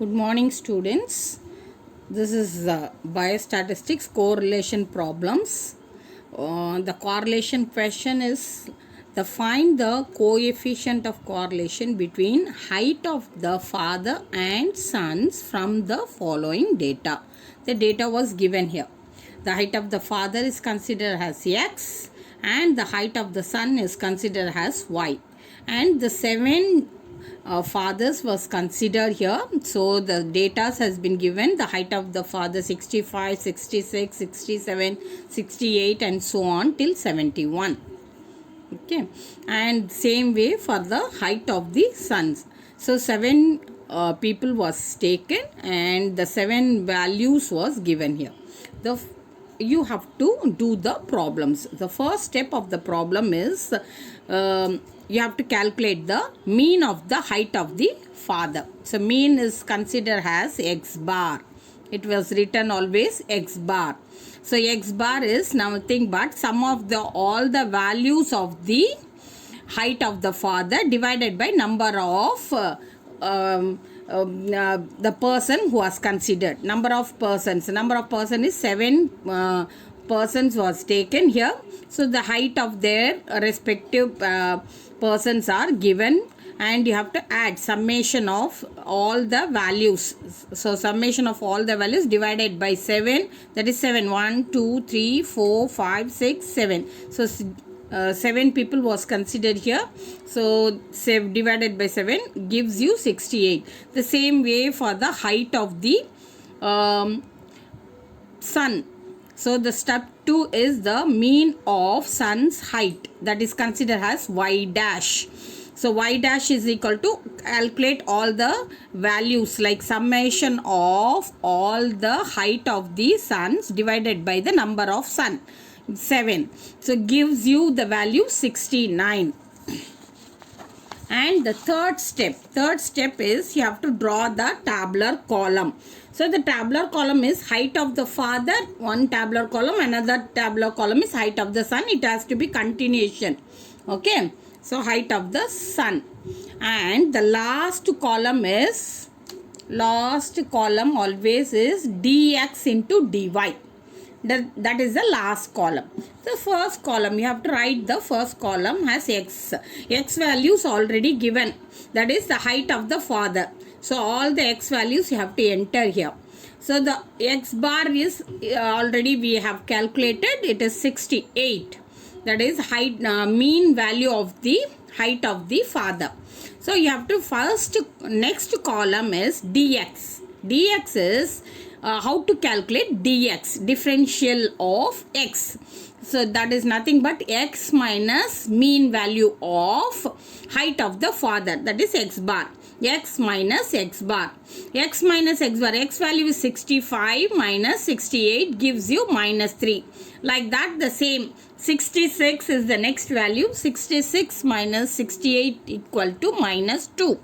Good morning, students. This is biostatistics correlation problems. The correlation question is find the coefficient of correlation between height of the father and sons from the following data. The data was given here. The height of the father is considered as x and the height of the son is considered as y. And the seven fathers was considered here. So the data has been given. The height of the father 65, 66, 67, 68 and so on till 71. Okay, and same way for the height of the sons. So seven people was taken and the seven values was given here. You have to do the problems. The first step of the problem is you have to calculate the mean of the height of the father. So mean is considered as x bar. It was written always x bar. So x bar is nothing but sum of all the values of the height of the father divided by number of the person who was considered. Number of persons is 7 persons was taken here. So the height of their respective persons are given and you have to add summation of all the values. So summation of all the values divided by 7, that is 7. 1, 2, 3, 4, 5, 6, 7. So 7 people was considered here. So divided by 7 gives you 68. The same way for the height of the son. So the step 2 is the mean of son's height, that is considered as y dash. So y dash is equal to calculate all the values like summation of all the height of the sons divided by the number of son, 7. So gives you the value 69. And the third step is you have to draw the tabular column. So the tabular column is height of the father, one tabular column, another tabular column is height of the son. It has to be continuation. Okay. So height of the son. And the last column always is dx into dy. That is the last column. The first column, you have to write the first column as x. X values already given. That is the height of the father. So all the x values you have to enter here. So the x bar is already we have calculated. It is 68. That is height mean value of the height of the father. So you have to next column is dx. Dx is how to calculate dx, differential of x. So that is nothing but x minus mean value of height of the father, that is x bar. X minus x bar. X minus x bar. X value is 65 minus 68 gives you minus 3. Like that the same. 66 is the next value. 66 minus 68 equal to minus 2.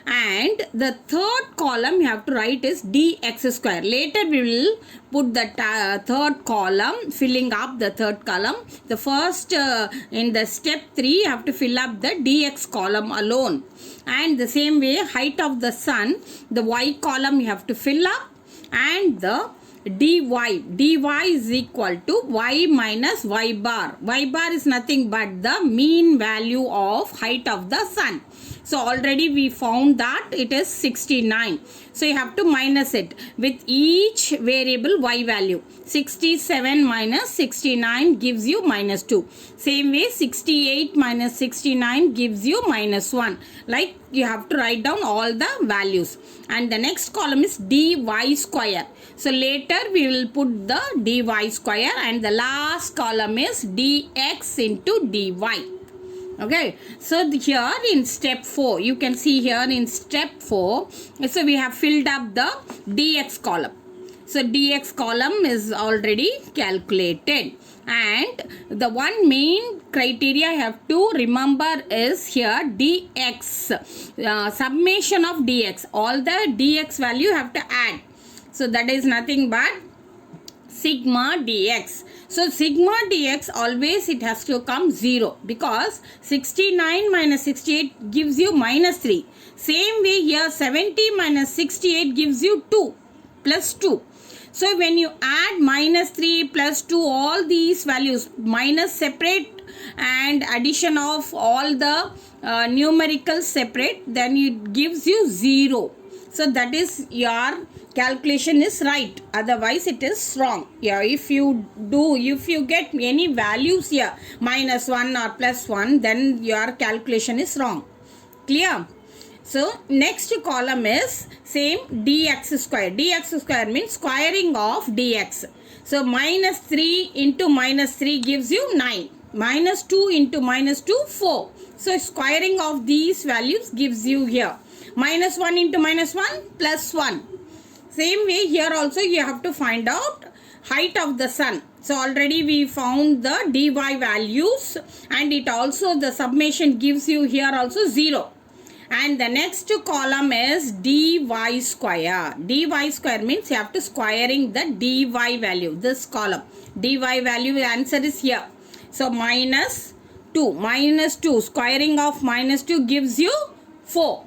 And the third column you have to write is dx square. Later we will put the third column, filling up the third column. The first in the step 3 you have to fill up the dx column alone. And the same way height of the son, the y column you have to fill up, and the dy is equal to y minus y bar. Y bar is nothing but the mean value of height of the son. So already we found that it is 69. So you have to minus it with each variable y value. 67 minus 69 gives you minus 2. Same way 68 minus 69 gives you minus 1. Like you have to write down all the values. And the next column is dy square. So later we will put the dy square and the last column is dx into dy. Okay, so here in step 4, you can see here in step 4, so we have filled up the dx column. So dx column is already calculated. And the one main criteria I have to remember is here dx, summation of dx. All the dx value you have to add. So that is nothing but sigma dx. So sigma dx always it has to come 0 because 69 minus 68 gives you minus 3. Same way here 70 minus 68 gives you 2 plus 2. So when you add minus 3 plus 2, all these values, minus separate and addition of all the numericals separate, then it gives you 0. So that is your calculation is right, otherwise it is wrong. Yeah, if you get any values here, minus 1 or plus 1, then your calculation is wrong. Clear? So next column is same dx square. Dx square means squaring of dx. So minus 3 into minus 3 gives you 9. Minus 2 into minus 2, 4. So squaring of these values gives you here. Minus 1 into minus 1, plus 1. Same way here also you have to find out height of the sun. So already we found the dy values, and it also the summation gives you here also 0. And the next column is dy square. Dy square means you have to squaring the dy value. This column. Dy value answer is here. So minus 2. Minus 2. Squaring of minus 2 gives you 4.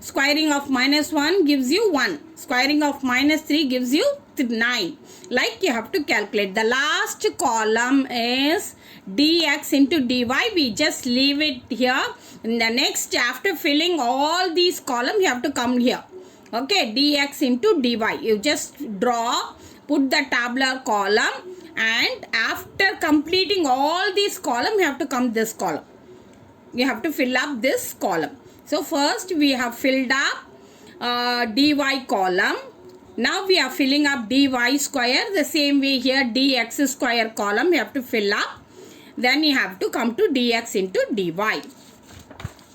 Squaring of minus 1 gives you 1. Squaring of minus 3 gives you 9. Like you have to calculate. The last column is dx into dy. We just leave it here. In the next, after filling all these columns, you have to come here. Okay, dx into dy. You just draw, put the tabular column, and after completing all these columns, you have to come this column. You have to fill up this column. So first we have filled up dy column. Now we are filling up dy square. The same way here dx square column you have to fill up. Then you have to come to dx into dy.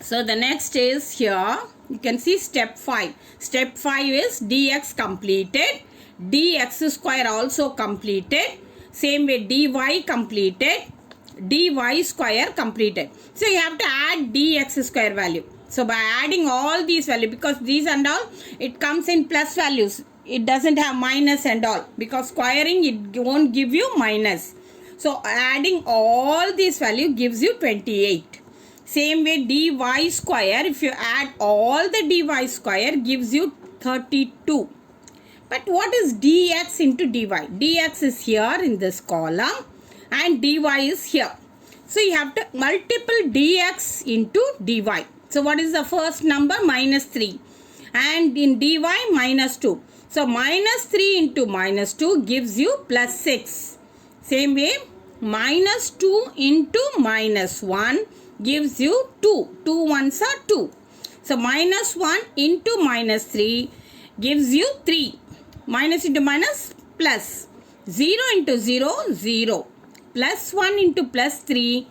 So the next is here. You can see step 5. Step 5 is dx completed. Dx square also completed. Same way dy completed. Dy square completed. So you have to add dx square value. So by adding all these values, because these and all, it comes in plus values. It doesn't have minus and all. Because squaring, it won't give you minus. So adding all these values gives you 28. Same way dy square, if you add all the dy square, gives you 32. But what is dx into dy? Dx is here in this column and dy is here. So you have to multiple dx into dy. So what is the first number? Minus 3. And in dy, minus 2. So minus 3 into minus 2 gives you plus 6. Same way, minus 2 into minus 1 gives you 2. 2 ones are 2. So minus 1 into minus 3 gives you 3. Minus into minus, plus. 0 into 0, 0. Plus 1 into plus 3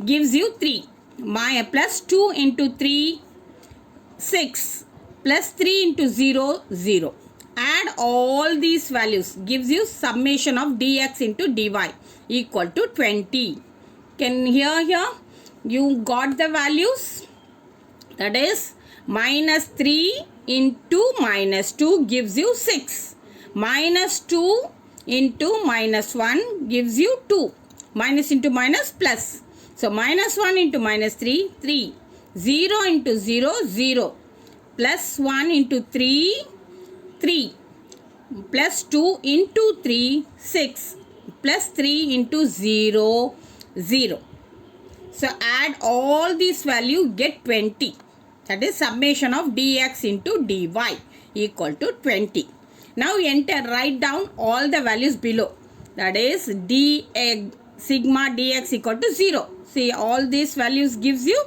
gives you 3. My plus 2 into 3, 6. Plus 3 into 0, 0. Add all these values. Gives you summation of dx into dy equal to 20. Can here you got the values? That is minus 3 into minus 2 gives you 6. Minus 2 into minus 1 gives you 2. Minus into minus, plus. So minus 1 into minus 3, 3. 0 into 0, 0. Plus 1 into 3, 3. Plus 2 into 3, 6. Plus 3 into 0, 0. So add all these values, get 20. That is summation of dx into dy equal to 20. Now enter, write down all the values below. That is dx, sigma dx equal to 0. See, all these values gives you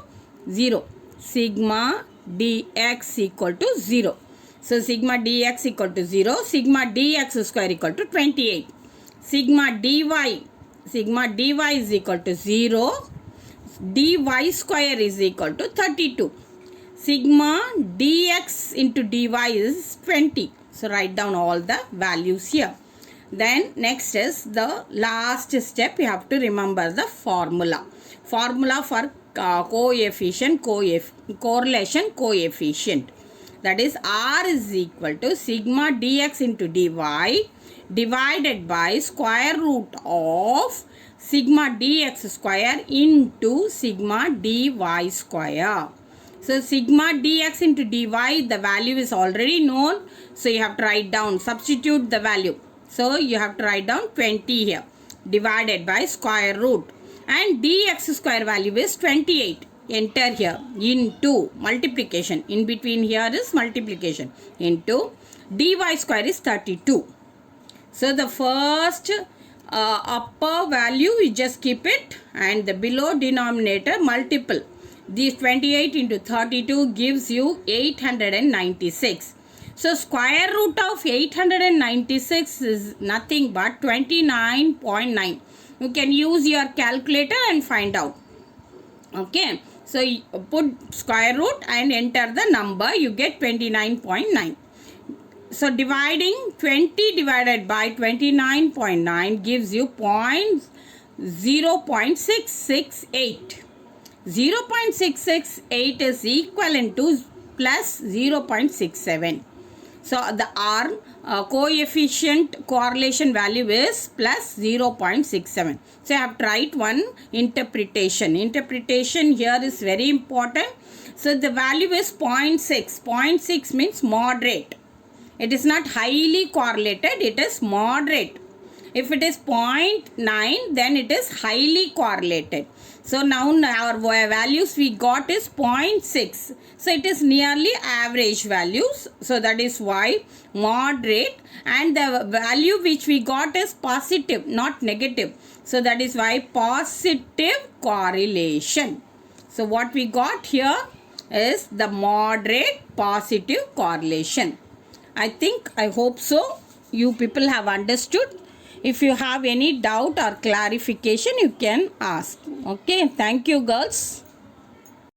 0. Sigma dx equal to 0. So sigma dx equal to 0. Sigma dx square equal to 28. Sigma dy is equal to 0. Dy square is equal to 32. Sigma dx into dy is 20. So write down all the values here. Then next is the last step. You have to remember the formula. Formula for correlation coefficient. That is R is equal to sigma dx into dy divided by square root of sigma dx square into sigma dy square. So sigma dx into dy, the value is already known. So you have to write down, substitute the value. So you have to write down 20 here, divided by square root. And dx square value is 28. Enter here, into multiplication. In between here is multiplication. Into dy square is 32. So the first upper value we just keep it, and the below denominator multiple. This 28 into 32 gives you 896. So square root of 896 is nothing but 29.9. You can use your calculator and find out. Okay. So you put square root and enter the number, you get 29.9. So dividing 20 divided by 29.9 gives you 0.668. 0.668 is equivalent to plus 0.67. So the R coefficient correlation value is plus 0.67. So I have to write one interpretation. Interpretation here is very important. So the value is 0.6. 0.6 means moderate. It is not highly correlated, it is moderate. If it is 0.9, then it is highly correlated. So now our values we got is 0.6. So it is nearly average values. So that is why moderate, and the value which we got is positive, not negative. So that is why positive correlation. So what we got here is the moderate positive correlation. I hope so you people have understood. If you have any doubt or clarification, you can ask. Okay, thank you girls.